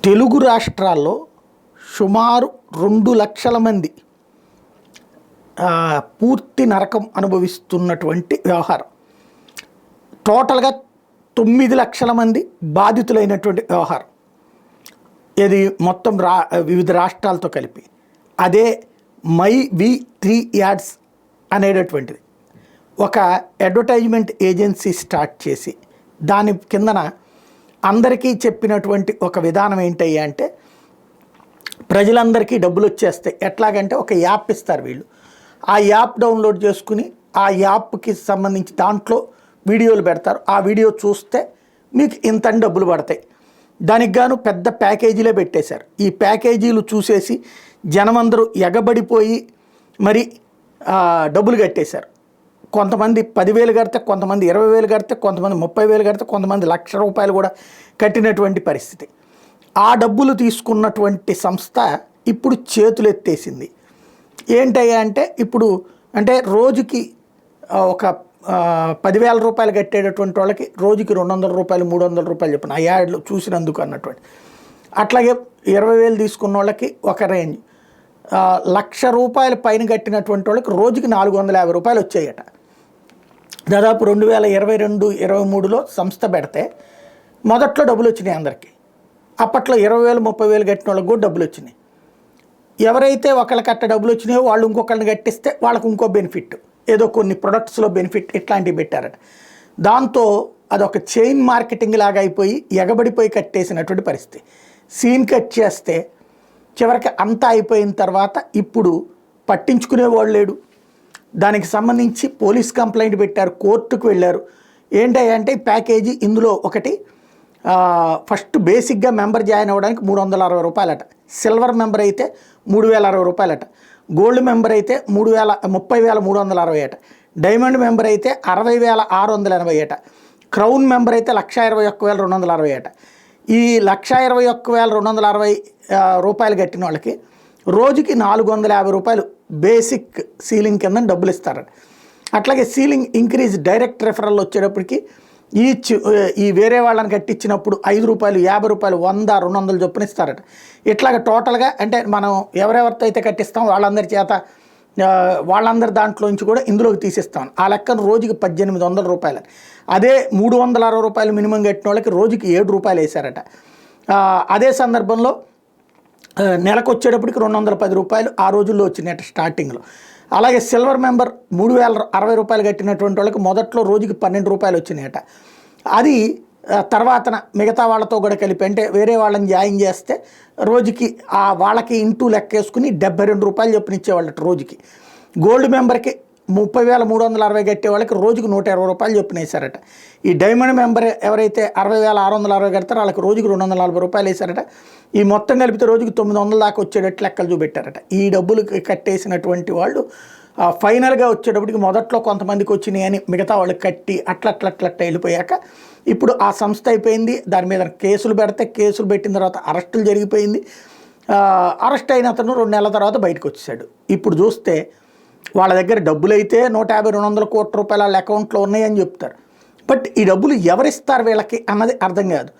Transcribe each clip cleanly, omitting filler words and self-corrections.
తెలుగు రాష్ట్రాల్లో సుమారు 2,00,000 మంది పూర్తి నరకం అనుభవిస్తున్నటువంటి వ్యవహారం. టోటల్గా 9,00,000 మంది బాధితులైనటువంటి వ్యవహారం. ఇది మొత్తం వివిధ రాష్ట్రాలతో కలిపి. అదే MyV3 యాడ్స్ అనేటటువంటిది ఒక అడ్వర్టైజ్మెంట్ ఏజెన్సీ స్టార్ట్ చేసి దాని కిందన అందరికీ చెప్పినటువంటి ఒక విధానం ఏంటయ్యా అంటే, ప్రజలందరికీ డబ్బులు వచ్చేస్తాయి. ఎట్లాగంటే ఒక యాప్ ఇస్తారు వీళ్ళు. ఆ యాప్ డౌన్లోడ్ చేసుకుని ఆ యాప్కి సంబంధించి దాంట్లో వీడియోలు పెడతారు. ఆ వీడియో చూస్తే మీకు ఇంతని డబ్బులు పడతాయి. దానికి గాను పెద్ద ప్యాకేజీలే పెట్టేశారు. ఈ ప్యాకేజీలు చూసేసి జనమందరూ ఎగబడిపోయి మరి డబ్బులు కట్టేశారు. కొంతమంది 10,000 కడితే, కొంతమంది 20,000 కడితే, కొంతమంది 30,000 కడితే, కొంతమంది ₹1,00,000 కూడా కట్టినటువంటి పరిస్థితి. ఆ డబ్బులు తీసుకున్నటువంటి సంస్థ ఇప్పుడు చేతులు ఎత్తేసింది. ఏంటయ్యా అంటే, ఇప్పుడు అంటే రోజుకి ఒక ₹10,000 కట్టేటటువంటి వాళ్ళకి రోజుకి ₹200, ₹300 చెప్పిన ఆ యాడ్లు చూసినందుకు అన్నటువంటి. అట్లాగే 20,000 తీసుకున్న వాళ్ళకి ఒక రేంజ్, ₹1,00,000 పైన కట్టినటువంటి వాళ్ళకి రోజుకి ₹450 వచ్చాయట. దాదాపు 2022-23లో సంస్థ పెడితే మొదట్లో డబ్బులు వచ్చినాయి అందరికీ. అప్పట్లో 20,000, 30,000 కట్టిన వాళ్ళకి కూడా డబ్బులు వచ్చినాయి. ఎవరైతే ఒకళ్ళకి అట్ట డబ్బులు వచ్చినాయో వాళ్ళు ఇంకొకళ్ళని కట్టిస్తే వాళ్ళకు ఇంకో బెనిఫిట్, ఏదో కొన్ని ప్రొడక్ట్స్లో బెనిఫిట్ ఇట్లాంటివి పెట్టారట. దాంతో అదొక చైన్ మార్కెటింగ్ లాగా అయిపోయి ఎగబడిపోయి కట్టేసినటువంటి పరిస్థితి. సీన్ కట్ చేస్తే చివరికి అంతా అయిపోయిన తర్వాత ఇప్పుడు పట్టించుకునేవాళ్ళు లేడు. దానికి సంబంధించి పోలీస్ కంప్లైంట్ పెట్టారు, కోర్టుకు వెళ్ళారు. ఏంటంటే ప్యాకేజీ ఇందులో ఒకటి, ఫస్ట్ బేసిక్గా మెంబర్ జాయిన్ అవ్వడానికి ₹360 అట. సిల్వర్ మెంబర్ అయితే ₹3,060 అట. గోల్డ్ మెంబర్ అయితే 30,360 అట. డైమండ్ మెంబర్ అయితే 60,680 అట. క్రౌన్ మెంబర్ అయితే 1,21,260 అట. ఈ 1,21,260 కట్టిన వాళ్ళకి రోజుకి ₹450 బేసిక్ సీలింగ్ కింద డబ్బులు ఇస్తారట. అట్లాగే సీలింగ్ ఇంక్రీజ్ డైరెక్ట్ రెఫరల్ వచ్చేటప్పటికి ఈ వేరే వాళ్ళని కట్టించినప్పుడు ₹5, ₹50, ₹100, ₹200 చొప్పున ఇస్తారట. ఇట్లాగ టోటల్గా అంటే మనం ఎవరెవరితో అయితే కట్టిస్తాం వాళ్ళందరి చేత వాళ్ళందరి దాంట్లోంచి కూడా ఇందులోకి తీసిస్తాం. ఆ లెక్కను రోజుకి ₹1,800. అదే ₹360 మినిమం కట్టిన వాళ్ళకి రోజుకి ₹7 వేశారట. అదే సందర్భంలో నెలకు వచ్చేటప్పటికి ₹210 ఆ రోజుల్లో వచ్చినాయట స్టార్టింగ్లో. అలాగే సిల్వర్ మెంబర్ ₹3,060 కట్టినటువంటి వాళ్ళకి మొదట్లో రోజుకి ₹12 వచ్చినాయట. అది తర్వాతన మిగతా వాళ్ళతో కూడా కలిపి అంటే వేరే వాళ్ళని జాయిన్ చేస్తే రోజుకి వాళ్ళకి ఇంటూ లెక్కేసుకుని ₹72 చొప్పున ఇచ్చేవాళ్ళట రోజుకి. గోల్డ్ మెంబర్కి 30,360 కట్టే వాళ్ళకి రోజుకి ₹120 చొప్పున వేశారట. ఈ డైమండ్ మెంబర్ ఎవరైతే 60,660 కడతారో వాళ్ళకి రోజుకి ₹240 వేశారట. ఈ మొత్తం కలిపితే రోజుకి 900 దాకా వచ్చేటట్టు లెక్కలు చూపెట్టారట. ఈ డబ్బులు కట్టేసినటువంటి వాళ్ళు ఫైనల్గా వచ్చేటప్పటికి మొదట్లో కొంతమందికి వచ్చినాయి అని మిగతా వాళ్ళు కట్టి అట్లా వెళ్ళిపోయాక ఇప్పుడు ఆ సంస్థ అయిపోయింది. దాని మీద కేసులు పెడితే కేసులు పెట్టిన తర్వాత అరెస్టులు జరిగిపోయింది. అరెస్ట్ అయిన అతను 2 నెలల తర్వాత బయటకు వచ్చేసాడు. ఇప్పుడు చూస్తే వాళ్ళ దగ్గర డబ్బులు అయితే 150-200 కోట్ల రూపాయల వాళ్ళ అకౌంట్లో ఉన్నాయని చెప్తారు. బట్ ఈ డబ్బులు ఎవరిస్తారు వీళ్ళకి అన్నది అర్థం కాదు.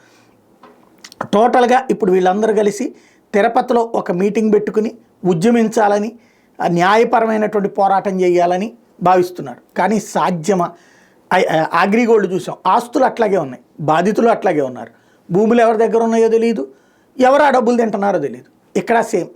టోటల్గా ఇప్పుడు వీళ్ళందరూ కలిసి తిరుపతిలో ఒక మీటింగ్ పెట్టుకుని ఉద్యమించాలని, న్యాయపరమైనటువంటి పోరాటం చేయాలని భావిస్తున్నారు. కానీ సాధ్యమా? అగ్రిగోల్డ్ చూసాం, ఆస్తులు అట్లాగే ఉన్నాయి, బాధితులు అట్లాగే ఉన్నారు, భూములు ఎవరి దగ్గర ఉన్నాయో తెలియదు, ఎవరు ఆ డబ్బులు తింటున్నారో తెలియదు. ఇక్కడ సేమ్.